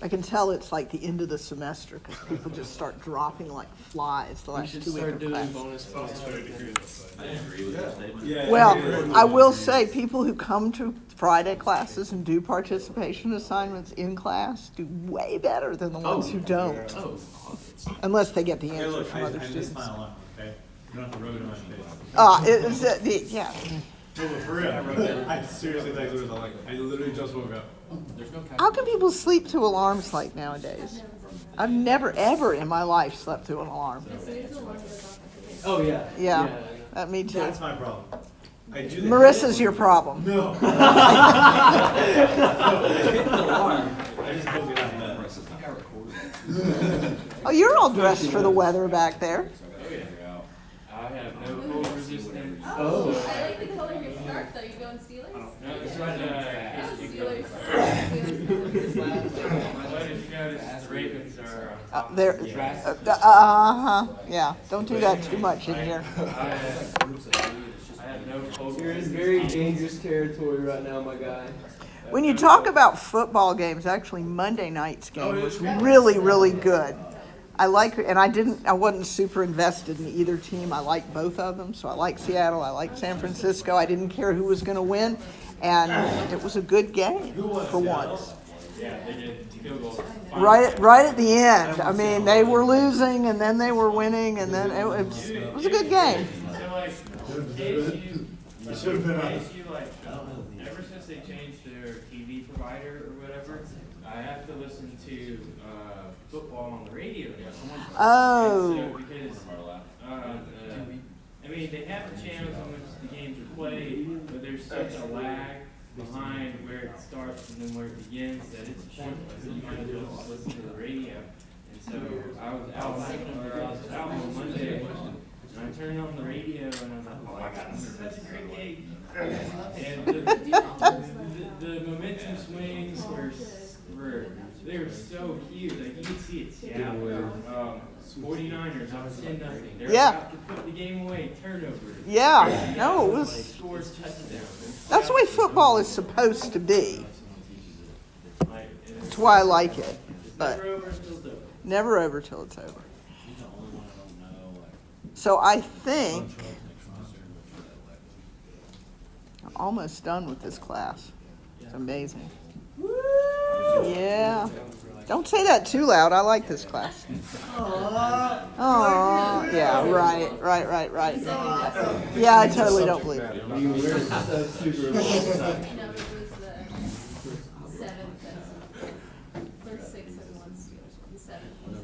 I can tell it's like the end of the semester because people just start dropping like flies the last 2 weeks of class. Bonus points. I agree with that statement. Well, I will say people who come to Friday classes and do participation assignments in class do way better than the ones who don't, Oh, unless they get the Hey, answers look, from I other missed students. my alarm, okay? You don't have to rub it on my face. Yeah. No, but for real, I seriously think it was like, I literally just woke up. there's no How can people sleep through alarms like nowadays? I've never ever in my life slept through an alarm. Oh, yeah. Yeah, me too. That's my problem. I do that. Marissa's your problem. No. No, I just booked it out of bed. Oh, you're all dressed for the weather back there. I have no cold resistance. Oh. I like the color of your scarf though. You going Steelers? No, it's not Steelers. But if you notice, the Ravens are There. drastic. Yeah. Don't do that too much in here. I have no cold You're in resistance. very dangerous territory right now, my guy. When you talk about football games, actually Monday night's game was really, really good. I wasn't super invested in either team. I like both of them. So I like Seattle, I like San Francisco. I didn't care who was going to win. And it was a good game for once. Yeah, they did field goals. Right at the end. I mean, they were losing and then they were winning and then it was a good game. So like, KSU, I should have been on. KSU, like, ever since they changed their TV provider or whatever, I have to listen to football on the radio now. Oh. And so, because, I mean, they have the channels in which the games are played, but there's such a lag behind where it starts and then where it begins that it's pointless. You might as well just listen to the radio. And so I was out on Monday, and I turned on the radio, and I was like, oh my God, this is such a great game. And the momentum swings they were so huge. Like, you could see it. Seattle, 49ers up 10-0. They're about to put the game away. Turnover. Yeah. No, it was. Scores touchdown. That's the way football is supposed to be. That's why I like it. But Never over until it's over. never over till it's over. So I think I'm almost done with this class. It's amazing. Yeah. Don't say that too loud. I like this class. Oh, yeah, right. Yeah, I totally don't believe it. You were super. You know, it was the seventh first 6 and 1 Steelers. The seventh was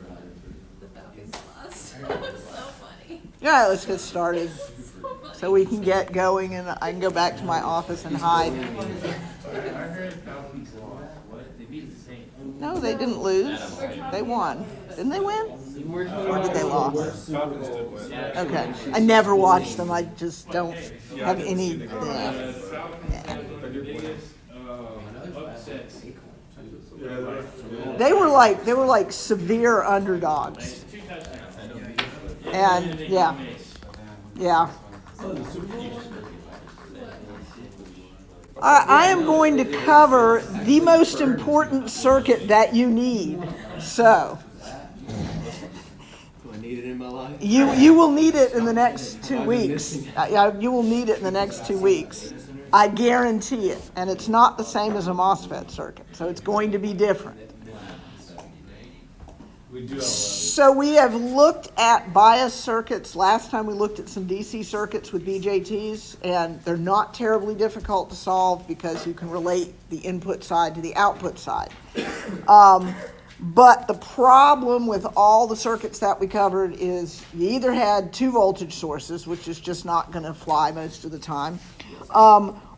the Falcons lost. It was so funny. Yeah, let's get started so we can get going and I can go back to my office and hide. I heard Falcons lost. What? They beat the Saints. No, they didn't lose. They won. Didn't they win? Or did they lose? Falcons did win. Okay. I never watched them. I just don't have any. The Falcons had the biggest upsets. They were like severe underdogs. 2 touchdowns. And yeah. I am going to cover the most important circuit that you need. So Do I need it in my life? you will need it in the next 2 weeks. You will need it in the next 2 weeks. I guarantee it. And it's not the same as a MOSFET circuit. So it's going to be different. We do have So we have looked at bias circuits. Last time we looked at some DC circuits with BJTs, and they're not terribly difficult to solve because you can relate the input side to the output side. But the problem with all the circuits that we covered is you either had 2 voltage sources, which is just not going to fly most of the time,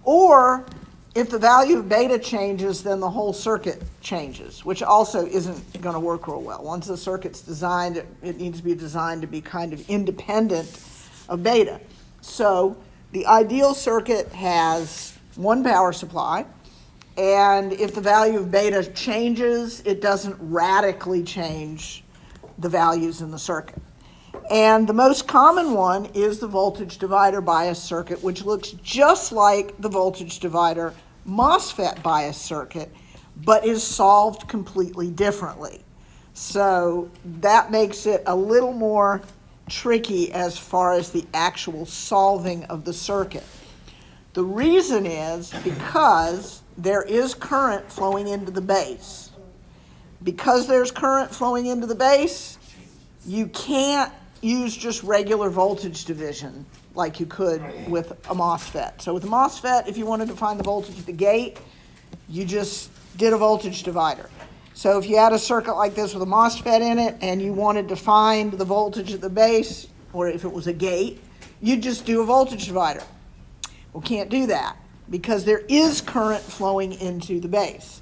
or if the value of beta changes, then the whole circuit changes, which also isn't going to work real well. Once the circuit's designed, it needs to be designed to be kind of independent of beta. So the ideal circuit has 1 power supply, and if the value of beta changes, it doesn't radically change the values in the circuit. And the most common one is the voltage divider bias circuit, which looks just like the voltage divider MOSFET bias circuit, but is solved completely differently. So that makes it a little more tricky as far as the actual solving of the circuit. The reason is because there is current flowing into the base. Because there's current flowing into the base, you can't use just regular voltage division like you could with a MOSFET. So with a MOSFET, if you wanted to find the voltage at the gate, you just did a voltage divider. So if you had a circuit like this with a MOSFET in it and you wanted to find the voltage at the base, or if it was a gate, you'd just do a voltage divider. Well, can't do that because there is current flowing into the base.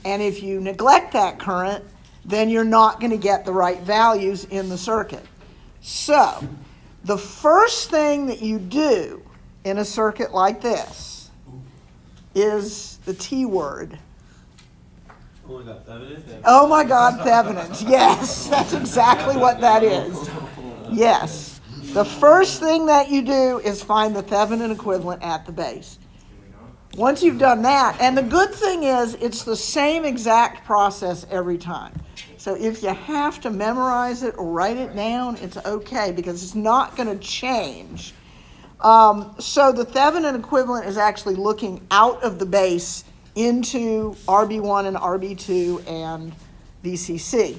And if you neglect that current, then you're not going to get the right values in the circuit. So the first thing that you do in a circuit like this is the T word. Oh my God, Thevenin? Oh my God, Thevenins. Yes, that's exactly what that is. Yes. The first thing that you do is find the Thevenin equivalent at the base. Once you've done that, and the good thing is it's the same exact process every time. So if you have to memorize it or write it down, it's okay because it's not going to change. So the Thevenin equivalent is actually looking out of the base into RB1 and RB2 and VCC.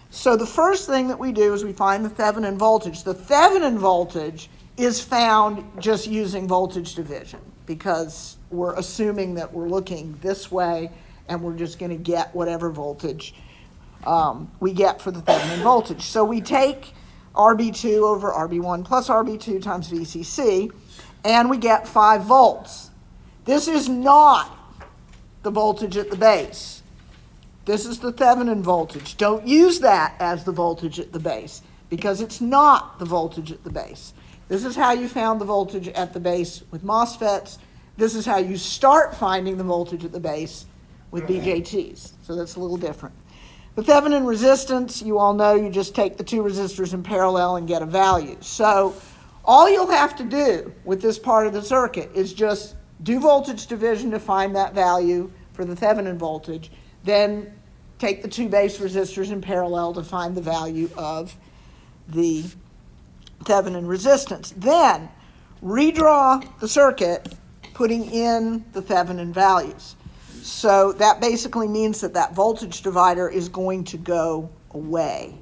So the first thing that we do is we find the Thevenin voltage. The Thevenin voltage is found just using voltage division because we're assuming that we're looking this way and we're just going to get whatever voltage we get for the Thevenin voltage. So we take RB2 over RB1 plus RB2 times VCC, and we get 5 volts. This is not the voltage at the base. This is the Thevenin voltage. Don't use that as the voltage at the base because it's not the voltage at the base. This is how you found the voltage at the base with MOSFETs. This is how you start finding the voltage at the base with BJTs. So that's a little different. The Thevenin resistance, you all know, you just take the 2 resistors in parallel and get a value. So all you'll have to do with this part of the circuit is just do voltage division to find that value for the Thevenin voltage, then take the 2 base resistors in parallel to find the value of the Thevenin resistance. Then redraw the circuit putting in the Thevenin values. So that basically means that that voltage divider is going to go away,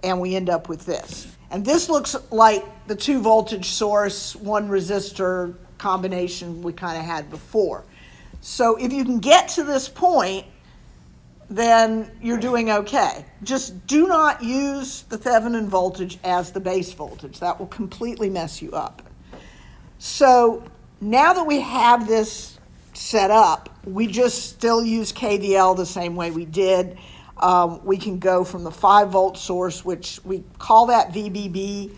and we end up with this. And this looks like the 2 voltage source, 1 resistor combination we kind of had before. So if you can get to this point, then you're doing okay. Just do not use the Thevenin voltage as the base voltage. That will completely mess you up. So now that we have this set up, we just still use KVL the same way we did. We can go from the 5 volt source, which we call that VBB,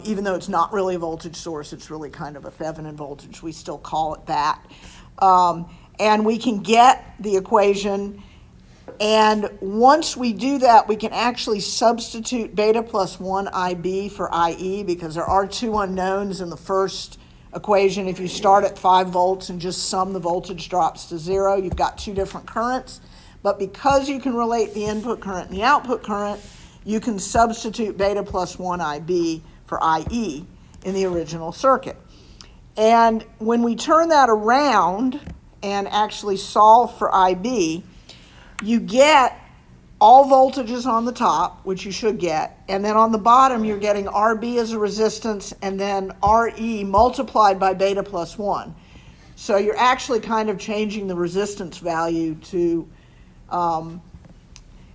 even though it's not really a voltage source, it's really kind of a Thevenin voltage. We still call it that. And we can get the equation, and once we do that, we can actually substitute beta plus 1 IB for IE because there are 2 unknowns in the first equation. If you start at 5 volts and just sum the voltage drops to 0, you've got 2 different currents. But because you can relate the input current and the output current, you can substitute beta plus 1 IB for IE in the original circuit. And when we turn that around and actually solve for IB, you get all voltages on the top, which you should get, and then on the bottom you're getting RB as a resistance and then RE multiplied by beta plus 1. So you're actually kind of changing the resistance value to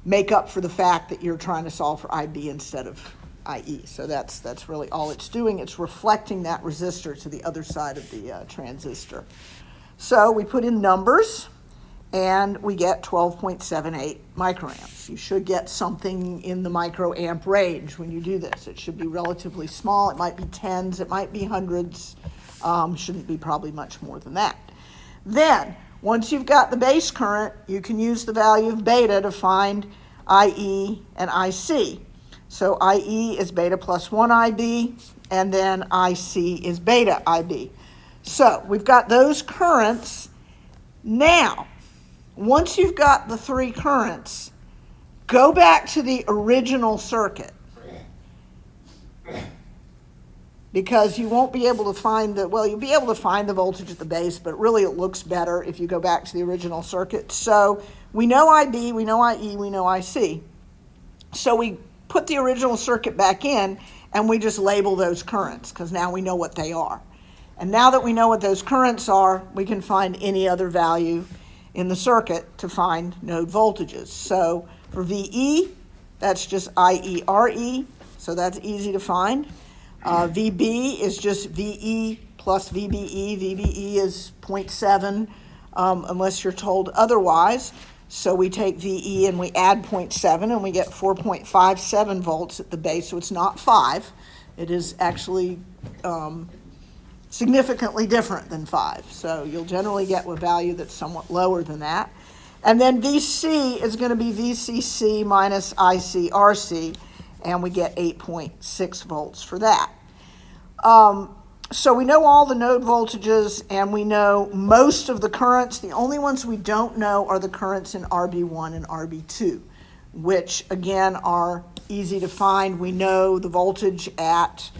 make up for the fact that you're trying to solve for IB instead of IE. So that's really all it's doing. It's reflecting that resistor to the other side of the transistor. So we put in numbers, and we get 12.78 microamps. You should get something in the microamp range when you do this. It should be relatively small. It might be tens, it might be hundreds. Shouldn't be probably much more than that. Then, once you've got the base current, you can use the value of beta to find IE and IC. So IE is beta plus 1 IB, and then IC is beta IB. So we've got those currents Now, once you've got the three currents, go back to the original circuit, because you won't be able to find you'll be able to find the voltage at the base, but really it looks better if you go back to the original circuit. So we know IB, we know IE, we know IC. So we put the original circuit back in and we just label those currents, because now we know what they are. And now that we know what those currents are, we can find any other value in the circuit to find node voltages. So for VE, that's just IERE, so that's easy to find. VB is just VE plus VBE. VBE is 0.7 unless you're told otherwise. So we take VE and we add 0.7 and we get 4.57 volts at the base. So it's not 5. It is actually significantly different than 5. So you'll generally get a value that's somewhat lower than that. And then VC is going to be VCC minus ICRC, and we get 8.6 volts for that. So we know all the node voltages, and we know most of the currents. The only ones we don't know are the currents in RB1 and RB2, which again are easy to find. We know the voltage at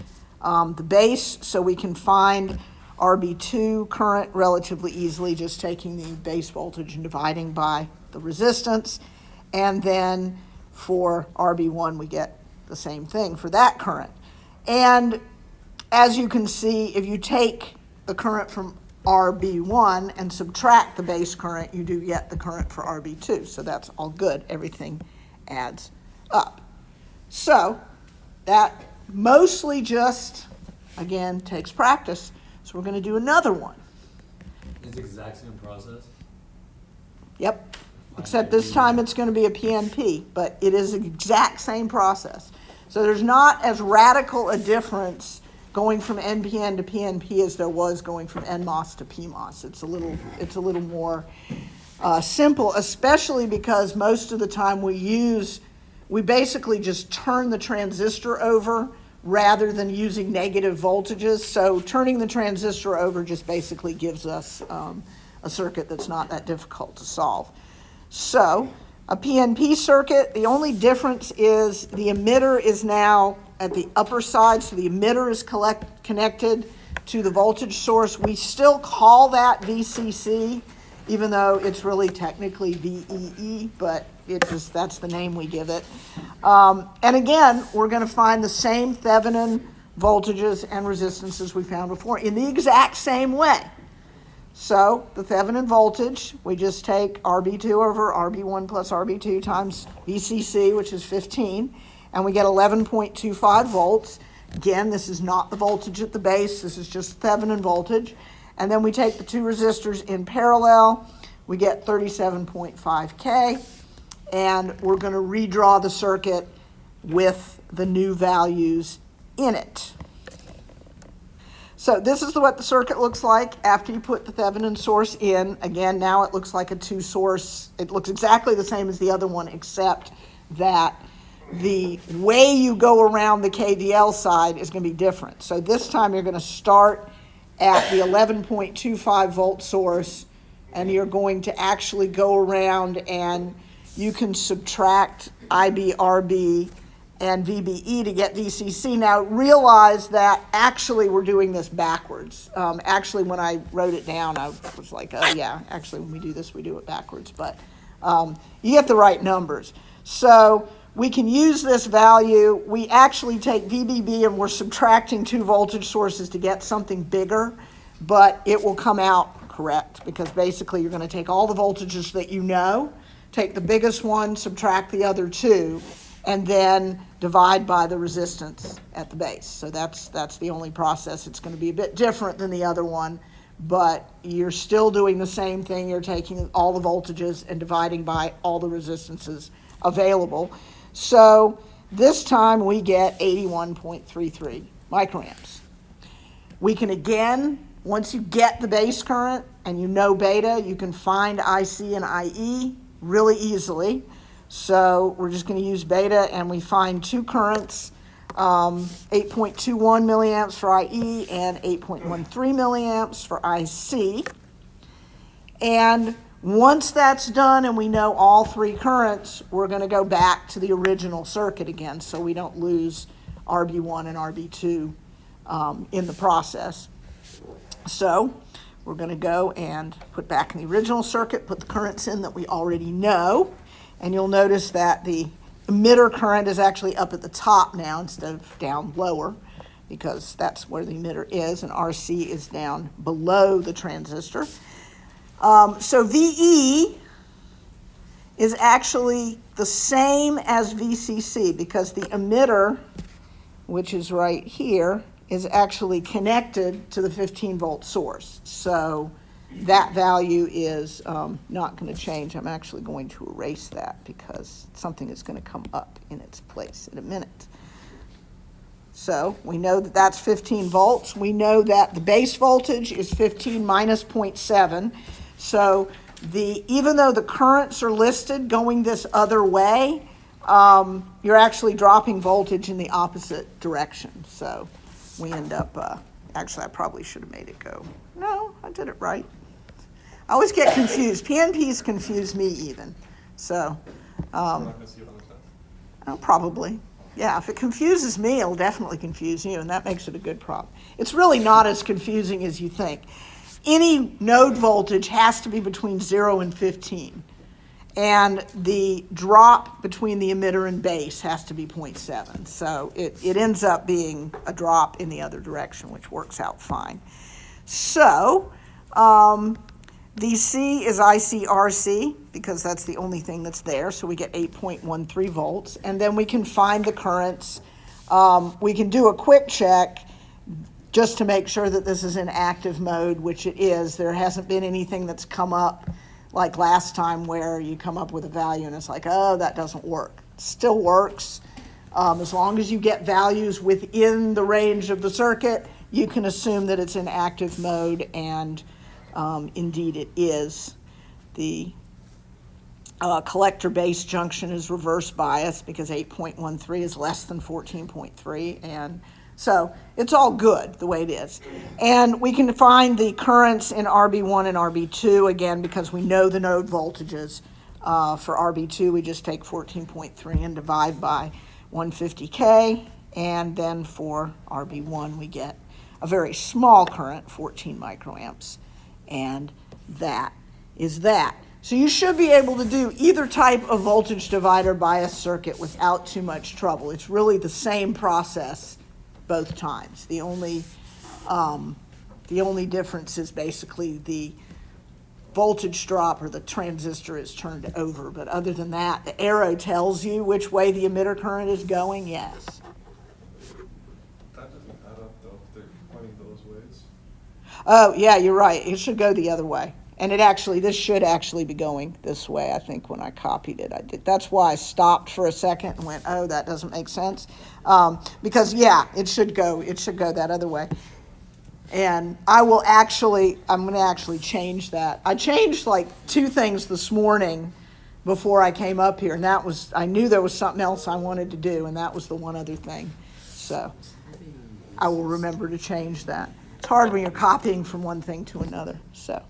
the base, so we can find RB2 current relatively easily, just taking the base voltage and dividing by the resistance. And then for RB1, we get the same thing for that current. And as you can see, if you take the current from RB1 and subtract the base current, you do get the current for RB2. So that's all good. Everything adds up. So that mostly just, again, takes practice. So we're going to do another one. It's the exact same process? Yep. Except this time it's going to be a PNP, but it is the exact same process. So there's not as radical a difference going from NPN to PNP as there was going from NMOS to PMOS. It's a little more simple, especially because most of the time we basically just turn the transistor over rather than using negative voltages. So turning the transistor over just basically gives us a circuit that's not that difficult to solve. So a PNP circuit, the only difference is the emitter is now at the upper side, so the emitter is connected to the voltage source. We still call that VCC, even though it's really technically VEE, but that's the name we give it. And again, we're going to find the same Thevenin voltages and resistances we found before in the exact same way. So the Thevenin voltage, we just take RB2 over RB1 plus RB2 times VCC, which is 15, and we get 11.25 volts. Again, this is not the voltage at the base, this is just Thevenin voltage. And then we take the two resistors in parallel, we get 37.5 K, and we're going to redraw the circuit with the new values in it. So this is what the circuit looks like after you put the Thevenin source in. Again, now it looks like a two-source. It looks exactly the same as the other one, except that the way you go around the KVL side is going to be different. So this time you're going to start at the 11.25 volt source, and you're going to actually go around and you can subtract IBRB and VBE to get VCC. Now realize that actually we're doing this backwards. Actually, when I wrote it down, I was like, oh yeah, actually when we do this, we do it backwards. But you get the right numbers. So we can use this value. We actually take VBB and we're subtracting two voltage sources to get something bigger, but it will come out correct because basically you're going to take all the voltages that you know, take the biggest one, subtract the other two, and then divide by the resistance at the base. So that's the only process. It's going to be a bit different than the other one, but you're still doing the same thing. You're taking all the voltages and dividing by all the resistances available. So this time we get 81.33 microamps. We can again, once you get the base current and you know beta, you can find IC and IE really easily. So we're just going to use beta, and we find two currents, 8.21 milliamps for IE and 8.13 milliamps for IC. And once that's done and we know all three currents, we're going to go back to the original circuit again so we don't lose RB1 and RB2 in the process. So we're going to go and put back in the original circuit, put the currents in that we already know, and you'll notice that the emitter current is actually up at the top now instead of down lower, because that's where the emitter is, and RC is down below the transistor. So VE is actually the same as VCC because the emitter, which is right here, is actually connected to the 15-volt source. So that value is not going to change. I'm actually going to erase that because something is going to come up in its place in a minute. So we know that that's 15 volts. We know that the base voltage is 15 minus 0.7. So even though the currents are listed going this other way, you're actually dropping voltage in the opposite direction. So we end up, actually I probably should have made it go. No, I did it right. I always get confused. PNPs confuse me even. So, We're not gonna see it on the test. probably. Yeah, if it confuses me, it'll definitely confuse you, and that makes it a good problem. It's really not as confusing as you think. Any node voltage has to be between 0 and 15, and the drop between the emitter and base has to be 0.7. So it ends up being a drop in the other direction, which works out fine. So VC is ICRC because that's the only thing that's there, so we get 8.13 volts, and then we can find the currents. We can do a quick check just to make sure that this is in active mode, which it is. There hasn't been anything that's come up like last time where you come up with a value and it's like, oh, that doesn't work. It still works. As long as you get values within the range of the circuit, you can assume that it's in active mode, and indeed it is. The collector base junction is reverse bias because 8.13 is less than 14.3, and so it's all good the way it is. And we can find the currents in RB1 and RB2 again because we know the node voltages. For RB2 we just take 14.3 and divide by 150K, and then for RB1 we get a very small current, 14 microamps, and that is that. So you should be able to do either type of voltage divider bias circuit without too much trouble. It's really the same process both times. The only difference is basically the voltage drop or the transistor is turned over. But other than that, the arrow tells you which way the emitter current is going, yes. That doesn't add up though, if they're pointing those ways. Oh, yeah, you're right. It should go the other way. And this should actually be going this way. I think when I copied it, I did. That's why I stopped for a second and went, oh, that doesn't make sense. Because, yeah, it should go that other way. And I'm going to actually change that. I changed like 2 things this morning before I came up here. And I knew there was something else I wanted to do, and that was the one other thing. So I will remember to change that. It's hard when you're copying from one thing to another, so.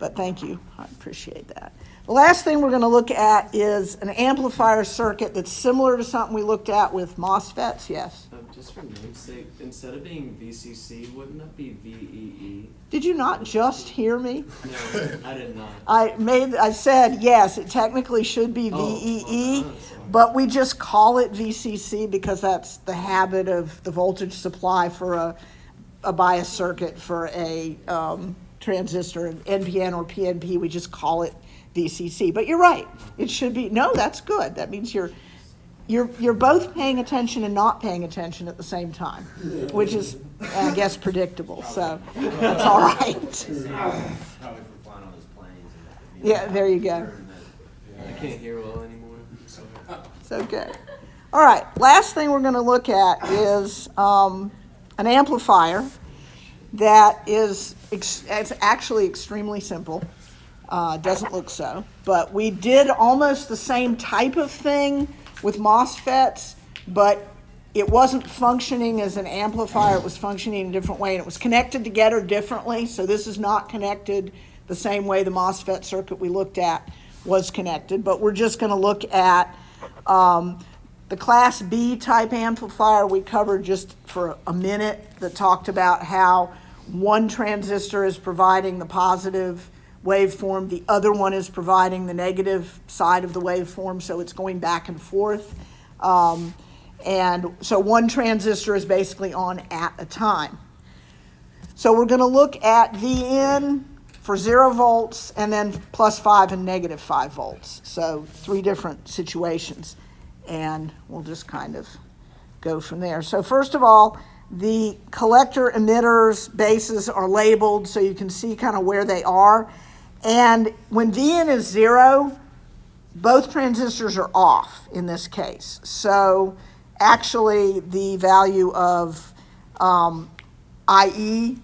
But thank you, I appreciate that. The last thing we're going to look at is an amplifier circuit that's similar to something we looked at with MOSFETs, yes? Just for namesake, instead of being VCC, wouldn't that be VEE? Did you not just hear me? No, I did not. I said, yes, it technically should be Oh, VEE, sorry. but we just call it VCC because that's the habit of the voltage supply for a bias circuit for a transistor, an NPN or PNP, we just call it VCC. But you're right, it should be, no, that's good. That means you're both paying attention and not paying attention at the same time, which is, I guess, predictable, so that's all right. Probably for flying on those planes. Yeah, there you go. I can't hear well anymore. So good. All right, last thing we're going to look at is an amplifier that is it's actually extremely simple. Doesn't look so, but we did almost the same type of thing with MOSFETs, but it wasn't functioning as an amplifier. It was functioning in a different way, and it was connected together differently. So this is not connected the same way the MOSFET circuit we looked at was connected, but we're just going to look at the Class B type amplifier we covered just for a minute, that talked about how one transistor is providing the positive waveform, the other one is providing the negative side of the waveform, so it's going back and forth. And so one transistor is basically on at a time. So we're going to look at Vin for 0 volts and then +5 and -5 volts. So 3 different situations. And we'll just kind of go from there. So first of all, the collector emitters bases are labeled so you can see kind of where they are. And when Vin is 0, both transistors are off in this case. So actually the value of IE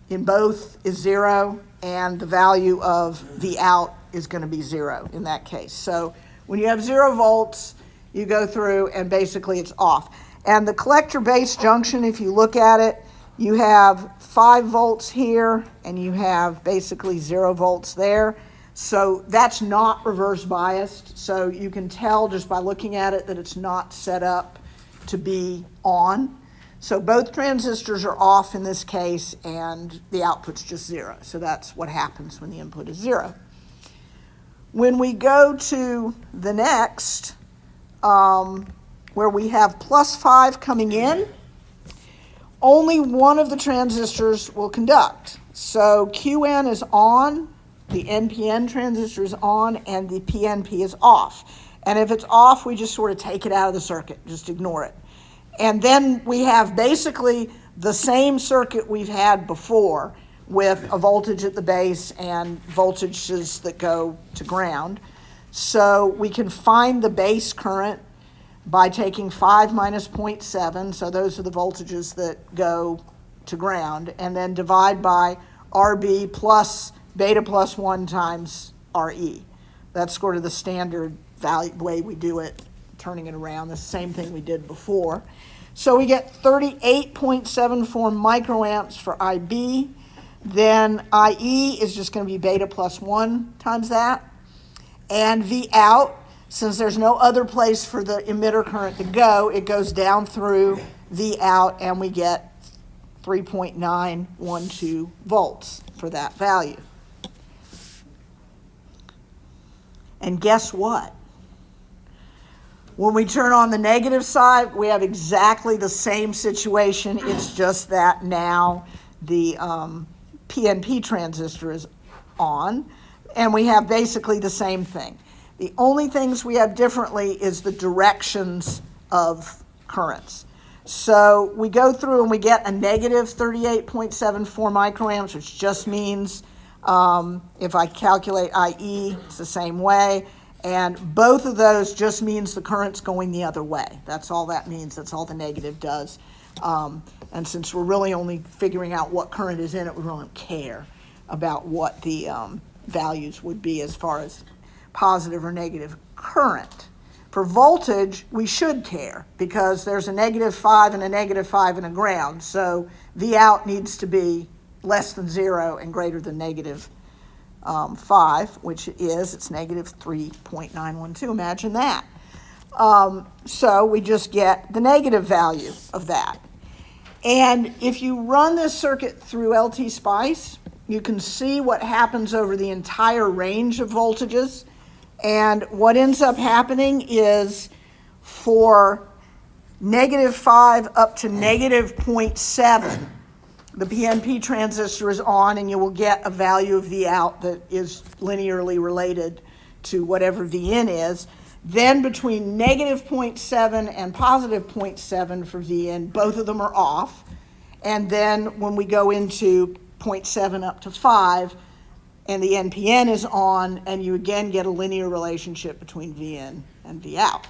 in both is 0, and the value of V out is going to be 0 in that case. So when you have 0 volts, you go through and basically it's off. And the collector base junction, if you look at it, you have 5 volts here and you have basically 0 volts there. So that's not reverse biased. So you can tell just by looking at it that it's not set up to be on. So both transistors are off in this case and the output's just 0. So that's what happens when the input is 0. When we go to the next, where we have +5 coming in, only one of the transistors will conduct. So QN is on, the NPN transistor is on, and the PNP is off. And if it's off, we just sort of take it out of the circuit, just ignore it. And then we have basically the same circuit we've had before with a voltage at the base and voltages that go to ground. So we can find the base current by taking 5 minus 0.7, so those are the voltages that go to ground, and then divide by RB plus beta plus 1 times RE. That's sort of the standard value, way we do it, turning it around, the same thing we did before. So we get 38.74 microamps for IB. Then IE is just going to be beta plus 1 times that. And V out, since there's no other place for the emitter current to go, it goes down through V out, and we get 3.912 volts for that value. And guess what? When we turn on the negative side, we have exactly the same situation. It's just that now the PNP transistor is on, and we have basically the same thing. The only things we have differently is the directions of currents. So we go through and we get a negative 38.74 microamps, which just means if I calculate IE, it's the same way. And both of those just means the current's going the other way. That's all that means. That's all the negative does. And since we're really only figuring out what current is in it, we really don't care about what the values would be as far as positive or negative current. For voltage, we should care because there's a -5 and a -5 and a ground. So V out needs to be less than 0 and greater than -5, which it's -3.912. Imagine that. So we just get the negative value of that. And if you run this circuit through LT Spice, you can see what happens over the entire range of voltages. And what ends up happening is for -5 up to -0.7, the PNP transistor is on, and you will get a value of V out that is linearly related to whatever V in is. Then between -0.7 and +0.7 for V in, both of them are off. And then when we go into 0.7 up to 5, and the NPN is on, and you again get a linear relationship between V in and V out.